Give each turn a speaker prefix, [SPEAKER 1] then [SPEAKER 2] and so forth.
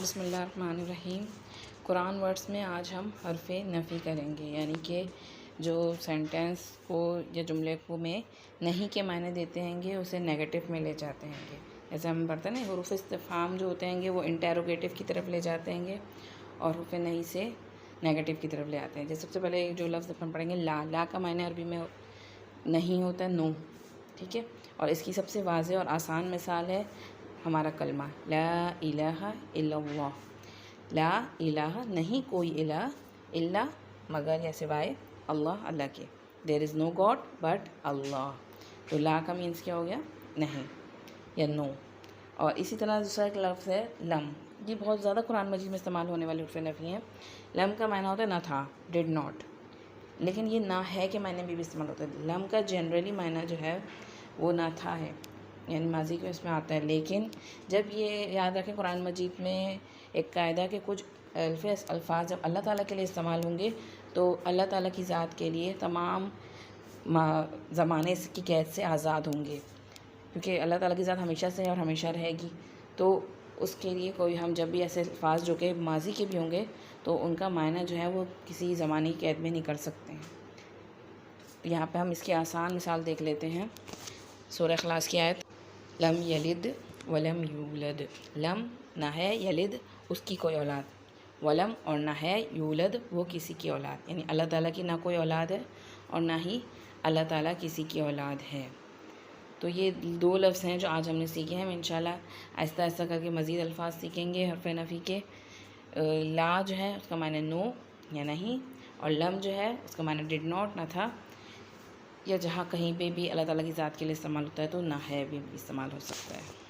[SPEAKER 1] बिस्मिल्लाहिर्रहमानिर्रहीम। कुरान वर्ड्स में आज हम हरफ़े नफ़ी करेंगे, यानी कि जो सेंटेंस को या जुमले को में नहीं के मायने देते हैंगे उसे नेगेटिव में ले जाते हैंगे। जैसे हम पढ़ते हैं ना, हुरूफ़ इस्तिफ़हाम जो होते हैंगे वो इंटेरोगेटिव की तरफ ले जाते हैंगे और हुरूफ़ नहीं से नेगेटिव की तरफ ले आते हैं। जैसे सबसे पहले जो लफ्ज़ हम पढ़ेंगे ला का मायने अरबी में नहीं होता है, नो, ठीक है। और इसकी सबसे वाज़ेह और आसान मिसाल है हमारा कलमा ला इलाहा इल्लल्लाह। ला इलाहा नहीं कोई इलाह, इल्ला मगर या सिवाय अल्लाह अल्लाह के। There is no god but Allah. तो ला का मीन्स क्या हो गया, नहीं या नो। और इसी तरह दूसरा एक लफ्ज़ है लम। ये बहुत ज़्यादा कुरान मजीद में इस्तेमाल होने वाले हरफ़ नफ़ी हैं। लम का मायना होता है ना था, डिड नॉट, लेकिन ये ना है के मायने में भी इस्तेमाल होता है। लम का जनरली मायना जो है वो ना था है, यानी माजी के उसमें आता है। लेकिन जब ये याद रखें कुरान मजीद में एक कायदा के कुछ अल्फाज जब अल्लाह ताला के लिए इस्तेमाल होंगे तो अल्लाह ताला की ज़ात के लिए तमाम ज़माने की कैद से आज़ाद होंगे, क्योंकि अल्लाह ताला की ज़ात हमेशा से है और हमेशा रहेगी। तो उसके लिए कोई हम जब भी ऐसे अल्फाज जो कि माजी के भी होंगे तो उनका मायना जो है वो किसी ज़माने की कैद में नहीं कर सकते हैं। यहाँ पे हम इसकी आसान मिसाल देख लेते हैं। सूरह इखलास की आयत लम यलिद वलम यूलद। लम ना है, यलिद उसकी कोई औलाद, वलम और ना है, यूलद वो किसी की औलाद, यानी अल्लाह ताला की ना कोई औलाद है और ना ही अल्लाह ताला किसी की औलाद है। तो ये दो लफ्ज़ हैं जो आज हमने सीखे हैं। इंशाल्लाह आहिस्ता आहिस्ता करके मज़ीद अल्फाज सीखेंगे हरफ़ नफ़ी के। ला जो है उसका माने नो या नहीं, और लम जो है उसका माने डिड नॉट ना था, या जहाँ कहीं पे भी अल्लाह ताला की ज़ात के लिए इस्तेमाल होता है तो ना है भी इस्तेमाल हो सकता है।